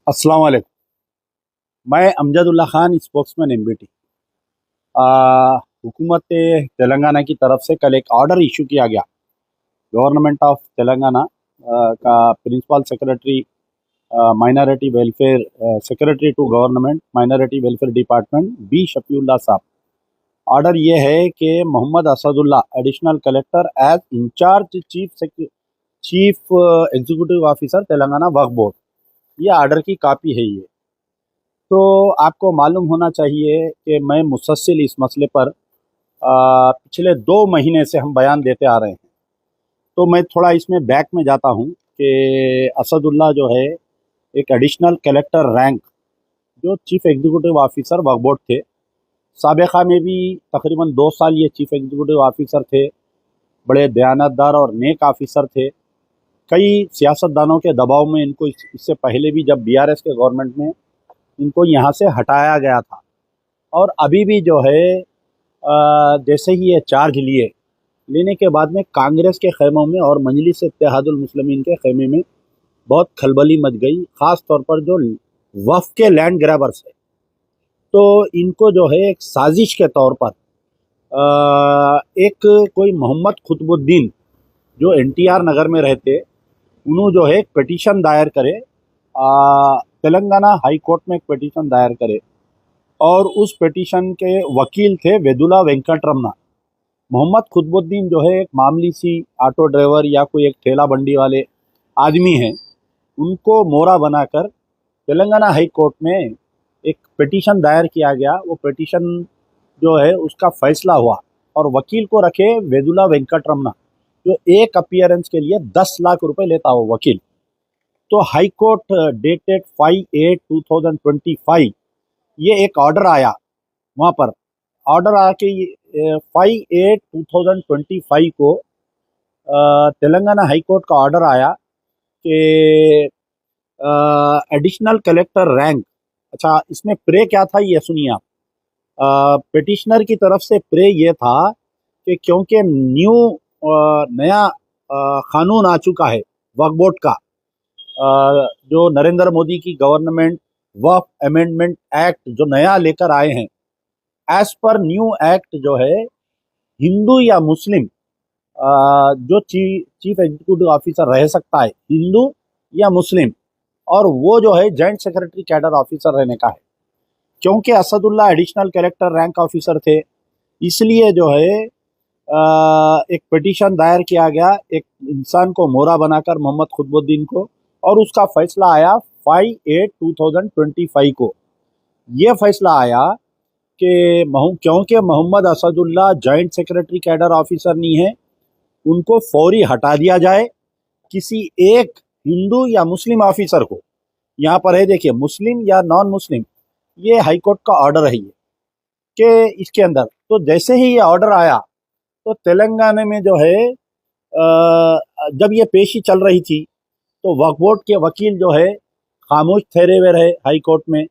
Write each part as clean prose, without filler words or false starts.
अस्सलाम वालेकुम। मैं अमजदुल्ला खान, स्पोक्समैन एमबीटी। हुकूमत तेलंगाना की तरफ से कल एक ऑर्डर इशू किया गया। गवर्नमेंट ऑफ तेलंगाना का principal secretary minority welfare secretary to government minority welfare department B Shafiullah साहब। ऑर्डर ये है कि Mohammad Asadullah additional collector as incharge chief executive officer Telangana Waqf board, ये ऑर्डर की कॉपी है ये। तो आपको मालूम होना चाहिए कि मैं मुसलसल इस मसले पर पिछले 2 महीने से हम बयान देते आ रहे हैं। तो मैं थोड़ा इसमें बैक में जाता हूँ कि असदुल्ला जो है एक एडिशनल कलेक्टर रैंक, जो चीफ एग्जीक्यूटिव ऑफिसर वक्फ बोर्ड थे। साबिक़ा में भी तकरीबन 2 साल ये चीफ एग्जीक्यूटिव ऑफिसर थे। बड़े दयानतदार और नेक ऑफिसर थे। कई सियासतदानों के दबाव में इनको इससे पहले भी जब बीआरएस के गवर्नमेंट में इनको यहाँ से हटाया गया था। और अभी भी जो है जैसे ही ये चार्ज लेने के बाद में कांग्रेस के खेमों में और मजलिस इत्तेहादुल मुस्लिमीन के खेमे में बहुत खलबली मच गई, ख़ास तौर पर जो वफ़ के लैंड ग्रैबर्स है। तो इनको जो है एक साजिश के तौर पर एक कोई मोहम्मद कुतुबुद्दीन जो एनटीआर नगर में रहते, उन्होंने जो है एक पिटीशन दायर करे, तेलंगाना हाई कोर्ट में एक पिटीशन दायर करे। और उस पिटीशन के वकील थे वेदुला वेंकट रमना। मोहम्मद कुतुबुद्दीन जो है एक मामूली सी ऑटो ड्राइवर या कोई एक ठेला बंडी वाले आदमी हैं, उनको मोहरा बनाकर तेलंगाना हाई कोर्ट में एक पिटीशन दायर किया गया। वो पिटीशन जो है उसका फैसला हुआ और वकील को रखे वेदुला वेंकट रमना, जो एक अपीयरेंस के लिए 10 लाख रुपए लेता हो वकील। तो हाई कोर्ट डेटेड 5/8/2025 ये एक ऑर्डर आया वहाँ पर। ऑर्डर आया कि 5/8/2025 को तेलंगाना हाई कोर्ट का ऑर्डर आया कि एडिशनल कलेक्टर रैंक, अच्छा इसमें प्रे क्या था ये सुनिए आप। पिटिशनर की तरफ से प्रे ये था कि क्योंकि नया कानून आ चुका है वक्फ बोर्ड का, जो नरेंद्र मोदी की गवर्नमेंट वक्फ अमेंडमेंट एक्ट जो नया लेकर आए हैं, एज पर न्यू एक्ट जो है हिंदू या मुस्लिम जो चीफ एग्जीक्यूटिव ऑफिसर रह सकता है, हिंदू या मुस्लिम, और वो जो है जॉइंट सेक्रेटरी कैडर ऑफिसर रहने का है। क्योंकि Asadullah additional collector rank officer थे, इसलिए जो है एक पिटीशन दायर किया गया एक इंसान को मोहरा बनाकर, मोहम्मद कुतुबुद्दीन को, और उसका फैसला आया 5/8/2025 को। ये फैसला आया कि क्योंकि Mohammad Asadullah joint secretary cadre officer नहीं है, उनको फौरी हटा दिया जाए। किसी एक हिंदू या मुस्लिम ऑफिसर को, यहाँ पर है देखिए मुस्लिम या नॉन मुस्लिम, ये हाई कोर्ट का ऑर्डर है ये कि इसके अंदर। तो जैसे ही ये ऑर्डर आया तो तेलंगाना में जो है जब ये पेशी चल रही थी तो वक्फ बोर्ड के वकील जो है खामोश ठहरे हुए रहे हाई कोर्ट में।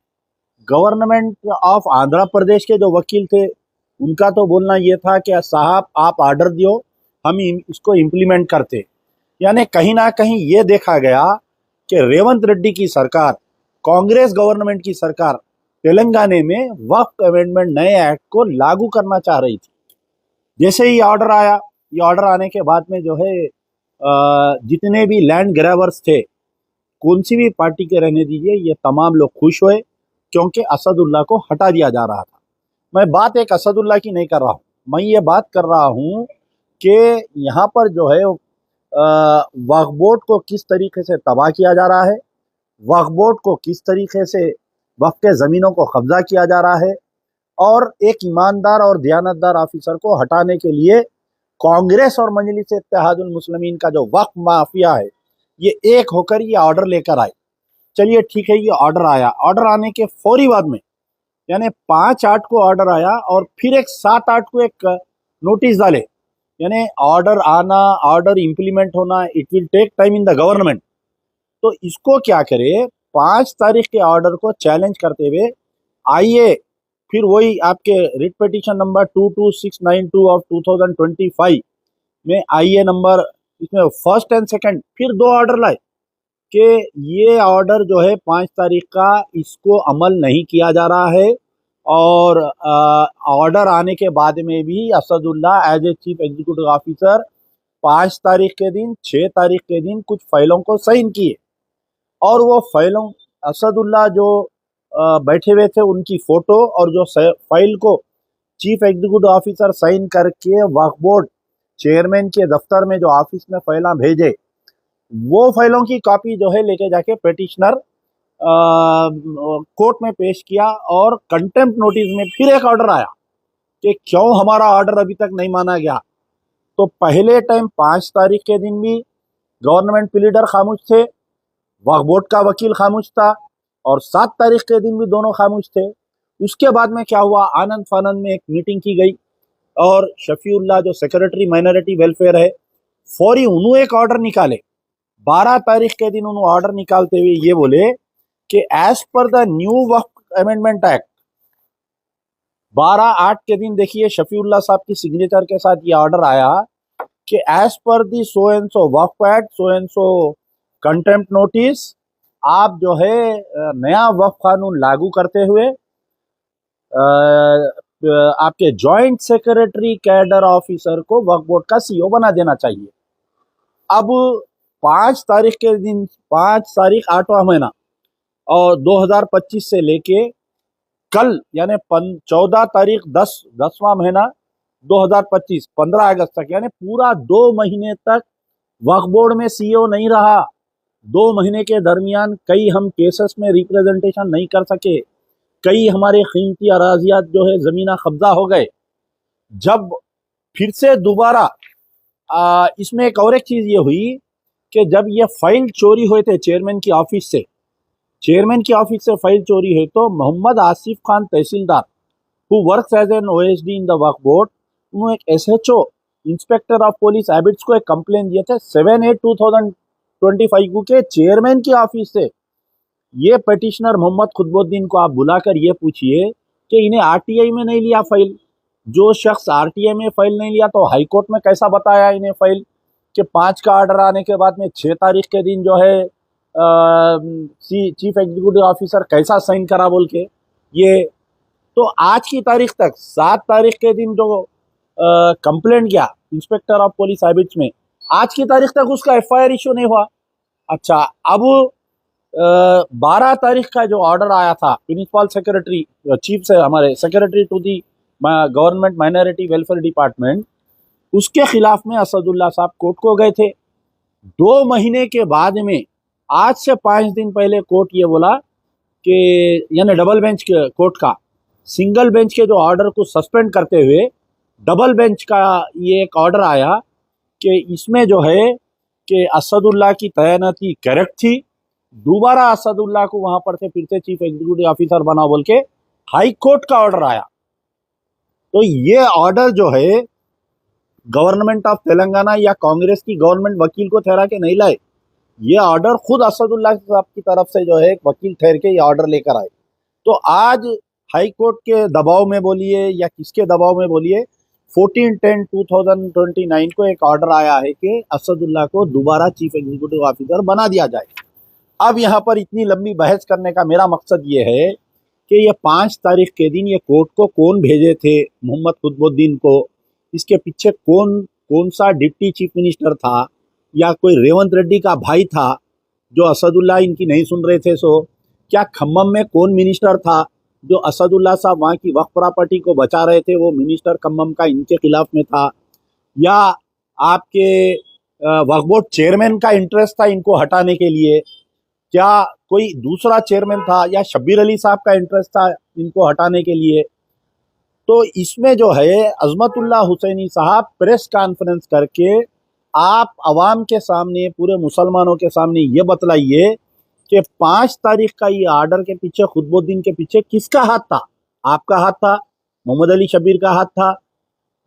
गवर्नमेंट ऑफ आंध्र प्रदेश के जो वकील थे, उनका तो बोलना ये था कि साहब आप ऑर्डर दियो, हम इसको इम्प्लीमेंट करते। यानी कहीं ना कहीं ये देखा गया कि रेवंत रेड्डी की सरकार, कांग्रेस गवर्नमेंट की सरकार तेलंगाना में वक्फ अमेंडमेंट नए एक्ट को लागू करना चाह रही थी। जैसे ही ऑर्डर आया, ये ऑर्डर आने के बाद में जो है जितने भी लैंड ग्रैबर्स थे, कौन सी भी पार्टी के रहने दीजिए, ये तमाम लोग खुश हुए क्योंकि असदुल्ला को हटा दिया जा रहा था। मैं बात एक असदुल्ला की नहीं कर रहा हूँ, मैं ये बात कर रहा हूँ कि यहाँ पर जो है वक्फ बोर्ड को किस तरीके से तबाह किया जा रहा है, वक्फ बोर्ड को किस तरीके से वक्फ के ज़मीनों को कब्जा किया जा रहा है, और एक ईमानदार और दयानतदार ऑफिसर को हटाने के लिए कांग्रेस और मजलिस इत्तेहादुल मुस्लिमीन का जो वक्फ माफिया है, ये एक होकर ये ऑर्डर लेकर आए। चलिए ठीक है, ये ऑर्डर आया, ऑर्डर आने के फौरी बाद में, यानी 5/8 को ऑर्डर आया और फिर एक 7/8 को एक नोटिस डाले। यानी ऑर्डर आना, ऑर्डर इंप्लीमेंट होना, it will take time in the government. तो इसको क्या करे, 5 तारीख के ऑर्डर को चैलेंज करते हुए आइए फिर वही आपके रिट पिटीशन नंबर 22692 ऑफ 2025 में आइए नंबर, इसमें फर्स्ट एंड सेकंड फिर 2 ऑर्डर लाए। कि ये ऑर्डर जो है 5 तारीख का, इसको अमल नहीं किया जा रहा है। और ऑर्डर आने के बाद में भी Asadullah as a chief executive officer 5 तारीख के दिन, 6 तारीख के दिन कुछ फाइलों को साइन किए, और वो फाइलों, असदुल्ला जो बैठे हुए थे उनकी फोटो, और जो फाइल को चीफ एग्जीक्यूटिव ऑफिसर साइन करके वक्फ बोर्ड चेयरमैन के दफ्तर में जो ऑफिस में फाइलें भेजे, वो फाइलों की कॉपी जो है लेके जाके पिटिशनर कोर्ट में पेश किया। और कंटेम्प्ट नोटिस में फिर एक ऑर्डर आया कि क्यों हमारा ऑर्डर अभी तक नहीं माना गया। तो पहले टाइम 5 तारीख के दिन भी गवर्नमेंट प्लीडर खामोश थे, वक्फ बोर्ड का वकील खामोश था, और 7 तारीख के दिन भी दोनों खामोश थे। उसके बाद में क्या हुआ, आनंद फानंद में एक मीटिंग की गई, और शफीउल्लाह जो सेक्रेटरी माइनॉरिटी वेलफेयर है, फौरी उन्होंने एक ऑर्डर निकाले। 12 तारीख के दिन उन्होंने ऑर्डर निकालते हुए ये बोले कि एज पर the new Waqf amendment act, 12/8 के दिन देखिए शफीउल्लाह साहब की सिग्नेचर के साथ ये ऑर्डर आया कि एज पर the so and so Waqf act, so and so contempt notice, आप जो है नया वक्फ कानून लागू करते हुए आपके जॉइंट सेक्रेटरी कैडर ऑफिसर को वक्फ बोर्ड का सीईओ बना देना चाहिए। अब 5 तारीख के दिन, 5 तारीख 8वां महीना, और 2025 से लेके कल यानी 14 तारीख 10वां महीना 2025, 15 अगस्त तक, यानी पूरा 2 महीने तक वक्फ बोर्ड में सीईओ नहीं रहा। 2 महीने के दरमियान कई हम केसेस में रिप्रेजेंटेशन नहीं कर सके, कई हमारे कीमती अराजियात जो है जमीना कब्जा हो गए। जब फिर से दोबारा इसमें एक और एक चीज ये हुई कि जब ये फाइल चोरी हुए थे चेयरमैन की ऑफिस से फाइल चोरी हुई, तो Mohammad Asif Khan tehsildar who works as an OSD in the Waqf board, उन्होंने एक एसएचओ इंस्पेक्टर ऑफ पुलिस हैबिट्स को एक कंप्लेन दिए थे 7/8/2025 के चेयरमैन की ऑफिस से। ये पिटिशनर मोहम्मद खुतबुद्दीन को आप बुलाकर ये पूछिए कि इन्हें आरटीआई में नहीं लिया फाइल। जो शख्स आरटीआई में फाइल नहीं लिया तो हाईकोर्ट में कैसा बताया इन्हें फाइल कि 5 का ऑर्डर आने के बाद में 6 तारीख के दिन जो है चीफ एग्जीक्यूटिव ऑफिसर कैसा साइन करा बोल के। ये तो आज की तारीख तक 7 तारीख के दिन जो कंप्लेंट किया इंस्पेक्टर ऑफ पुलिस हैबिट्स में, आज की तारीख तक उसका एफआईआर इशू नहीं हुआ। अच्छा, अब 12 तारीख का जो ऑर्डर आया था प्रिंसिपल सेक्रेटरी चीफ से, हमारे secretary to the government minority welfare department, उसके खिलाफ में असदुल्ला साहब कोर्ट को गए थे। 2 महीने के बाद में आज से 5 दिन पहले कोर्ट ये बोला कि यानी डबल बेंच के कोर्ट का सिंगल बेंच के जो ऑर्डर को सस्पेंड करते हुए डबल बेंच का ये एक ऑर्डर आया कि इसमें जो है कि असदुल्ला की तैनाती करेक्ट थी, दोबारा असदुल्ला को वहां पर से फिर से चीफ एग्जीक्यूटिव ऑफिसर बना बोल के हाई कोर्ट का ऑर्डर आया। तो ये ऑर्डर जो है गवर्नमेंट ऑफ तेलंगाना या कांग्रेस की गवर्नमेंट वकील को ठहरा के नहीं लाए, ये ऑर्डर खुद असदुल्ला साहब की तरफ से जो है एक वकील ठहर के ये ऑर्डर लेकर आए। तो आज हाई कोर्ट के दबाव में बोलिए या किसके दबाव में बोलिए, 14/10/2029 को एक ऑर्डर आया है कि असदुल्ला को दोबारा चीफ एग्जीक्यूटिव ऑफिसर बना दिया जाए। अब यहाँ पर इतनी लंबी बहस करने का मेरा मकसद ये है कि ये 5 तारीख के दिन ये कोर्ट को कौन भेजे थे मोहम्मद खुतबुद्दीन को, इसके पीछे कौन सा डिप्टी चीफ मिनिस्टर था, या कोई रेवंत रेड्डी का भाई था जो असदुल्ला इनकी नहीं सुन रहे थे, सो क्या खम्मम में कौन मिनिस्टर था जो असदुल्ला साहब वहाँ की वक्फ प्रॉपर्टी को बचा रहे थे, वो मिनिस्टर खम्मम का इनके खिलाफ में था, या आपके वक्फ बोर्ड चेयरमैन का इंटरेस्ट था इनको हटाने के लिए, क्या कोई दूसरा चेयरमैन था, या शब्बीर अली साहब का इंटरेस्ट था इनको हटाने के लिए। तो इसमें जो है अजमतुल्लाह हुसैनी साहब प्रेस कॉन्फ्रेंस करके आप अवाम के सामने, पूरे मुसलमानों के सामने ये बतलाइए कि 5 तारीख का ये ऑर्डर के पीछे, खुतबुद्दीन के पीछे किसका हाथ था? आपका हाथ था, मोहम्मद अली शब्बीर का हाथ था,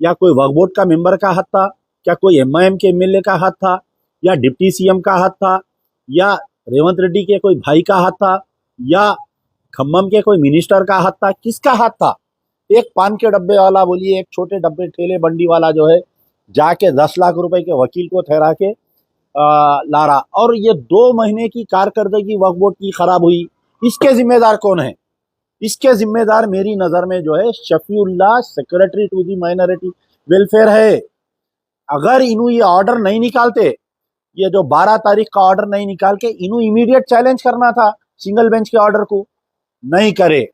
या कोई वक्फ बोर्ड का मेंबर का हाथ था, क्या कोई एमआईएम के एमएलए का हाथ था, या डिप्टी सीएम का हाथ था, या रेवंत रेड्डी के कोई भाई का हाथ था, या खम्मम के कोई मिनिस्टर का हाथ था? किसका हाथ था? एक पान के डब्बे वाला बोलिए, एक छोटे डब्बे ठेले बंडी वाला जो है जाके 10 लाख रुपए के वकील को ठहरा के ला रहा, और ये 2 महीने की कारकर्दगी वक्फ बोर्ड की खराब हुई, इसके जिम्मेदार कौन है? इसके जिम्मेदार मेरी नजर में जो है Shafiullah, secretary to the minority welfare है। अगर इन्हों ये ऑर्डर नहीं निकालते, ये जो 12 तारीख का ऑर्डर नहीं निकाल के इन्हों इमीडिएट चैलेंज करना था सिंगल बेंच के ऑर्डर को, नहीं करे।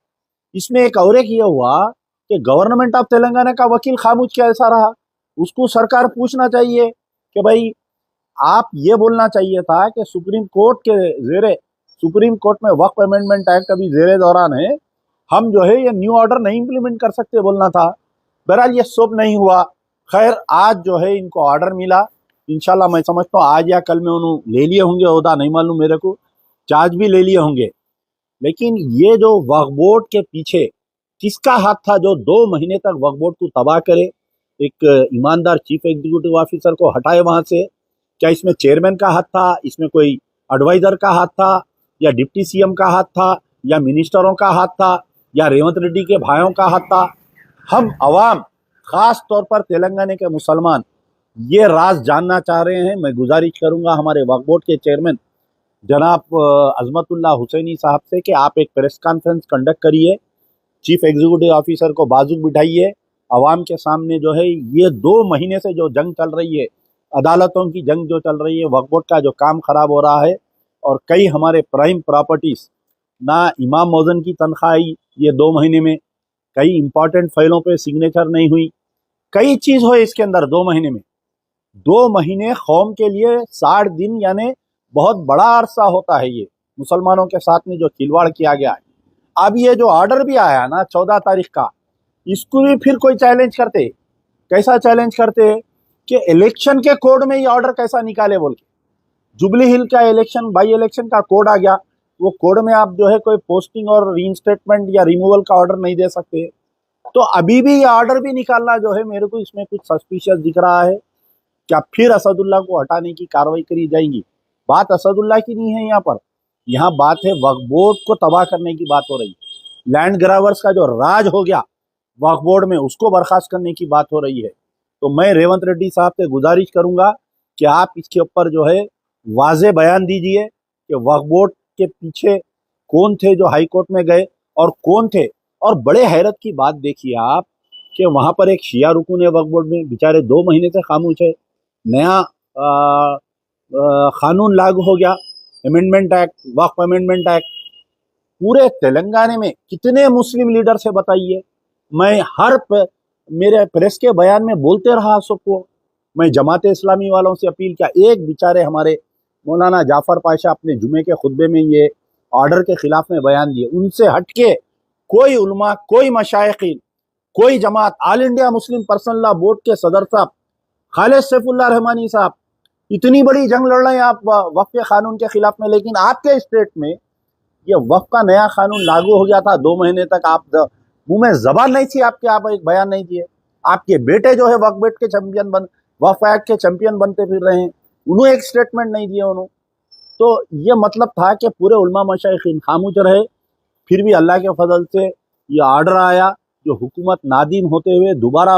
इसमें एक और एक ये हुआ कि गवर्नमेंट ऑफ तेलंगाना का वकील खामोश कैसा रहा, उसको सरकार पूछना चाहिए कि भाई आप ये बोलना चाहिए था कि सुप्रीम कोर्ट के जेरे, सुप्रीम कोर्ट में वक्फ अमेंडमेंट एक्ट अभी जेरे दौरान है, हम जो है ये न्यू ऑर्डर नहीं इंप्लीमेंट कर सकते, बोलना था। बहरहाल ये सब नहीं हुआ। खैर आज जो है इनको ऑर्डर मिला, इंशाल्लाह मैं समझता हूँ आज या कल में उन्होंने ले लिए होंगे ओहदा, नहीं मालूम मेरे को, चार्ज भी ले लिए होंगे। लेकिन ये जो वक्फ बोर्ड के पीछे किसका हाथ था जो 2 महीने तक वक्फ बोर्ड को तबाह करे? एक ईमानदार चीफ एग्जीक्यूटिव ऑफिसर को हटाए वहां से। क्या इसमें चेयरमैन का हाथ था? इसमें कोई एडवाइजर का हाथ था? या डिप्टी सीएम का हाथ था? या मिनिस्टरों का हाथ था? या रेवंत रेड्डी के भाइयों का हाथ था? हम अवाम, खास तौर पर तेलंगाना के मुसलमान ये राज जानना चाह रहे हैं। मैं गुजारिश करूंगा हमारे वक्फ बोर्ड के चेयरमैन जनाब अजमतुल्लाह हुसैनी साहब से कि आप एक प्रेस कॉन्फ्रेंस कंडक्ट करिए, चीफ एग्जीक्यूटिव ऑफिसर को बाजू बिठाइए, अवाम के सामने जो है ये 2 महीने से जो जंग चल रही है, अदालतों की जंग जो चल रही है, वक्फ बोर्ड का जो काम खराब हो रहा है, और कई हमारे प्राइम प्रॉपर्टीज ना इमाम मौजन की तनख्वाह आई ये 2 महीने में, कई इंपॉर्टेंट फाइलों पे सिग्नेचर नहीं हुई, कई चीज हो इसके अंदर 2 महीने में। 2 महीने कौम के लिए 60 दिन यानी बहुत बड़ा अरसा होता है। ये मुसलमानों के साथ में जो खिलवाड़ किया गया है, अब ये जो ऑर्डर भी आया ना 14 तारीख का, इसको भी फिर कोई चैलेंज करते, कैसा चैलेंज करते कि इलेक्शन के कोड में ये ऑर्डर कैसा निकाले बोल के। जुबली हिल का इलेक्शन, बाई इलेक्शन का कोड आ गया, वो कोड में आप जो है कोई पोस्टिंग और रीइंस्टेटमेंट या रिमूवल का ऑर्डर नहीं दे सकते। तो अभी भी ये ऑर्डर भी निकालना जो है मेरे को इसमें कुछ सस्पिशियस दिख रहा है। क्या फिर असदुल्ला को हटाने की कार्रवाई करी जाएगी? बात असदुल्ला की नहीं है यहाँ पर, यहाँ बात है वक्फ बोर्ड को तबाह करने की बात हो रही है। लैंड ग्रावर्स का जो राज हो गया वक्फ बोर्ड में, उसको बर्खास्त करने की बात हो रही है। तो मैं रेवंत रेड्डी साहब से गुजारिश करूंगा कि आप इसके ऊपर जो है वाजे बयान दीजिए कि वक्फ बोर्ड के पीछे कौन थे जो हाई कोर्ट में गए और कौन थे। और बड़े हैरत की बात देखिए आप कि वहां पर एक शिया रुकून है वक्फ बोर्ड में, बेचारे 2 महीने से खामोश है। नया कानून लागू हो गया, अमेंडमेंट एक्ट, वक्फ अमेंडमेंट एक्ट। पूरे तेलंगाना में कितने मुस्लिम लीडर से बताइए, मैं मेरे प्रेस के बयान में बोलते रहा सबको। मैं जमाते इस्लामी वालों से अपील किया, एक बेचारे हमारे मौलाना जाफर पाशा अपने जुमे के खुतबे में ये ऑर्डर के खिलाफ में बयान दिए, उनसे हटके कोई उलमा, कोई मशाइखीन, कोई जमात, all India Muslim personal law board के सदर साहब खालिद सैफुल्लाह रहमानी साहब इतनी बड़ी जंग लड़ रहे हैं आप वक्फ के कानून के खिलाफ में, लेकिन आपके स्टेट में ये वक्फ का नया कानून लागू हो गया था। 2 महीने तक आप मुंह में जबान नहीं थी आपके, आप एक बयान नहीं दिए। आपके बेटे जो है वक्फ बोर्ड के चैंपियन वक्फ एक्ट के चैंपियन बनते फिर रहे हैं, उन्होंने एक स्टेटमेंट नहीं दिए उन्होंने। तो ये मतलब था कि पूरे उलमा मशाइखीन खामोश रहे, फिर भी अल्लाह के फजल से ये ऑर्डर आया जो हुकूमत नादिम होते हुए दोबारा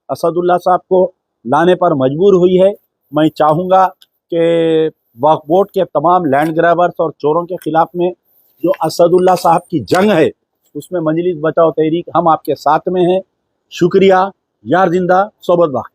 असदुल्ला साहब को लाने पर मजबूर हुई है। मैं चाहूँगा कि वक्फ बोर्ड के तमाम लैंड ग्रैबर्स और चोरों के खिलाफ में जो असदुल्ला साहब की जंग है, उसमें मजलिस बचाओ तहरीक हम आपके साथ में हैं। शुक्रिया। यार जिंदा सोबत बाकी।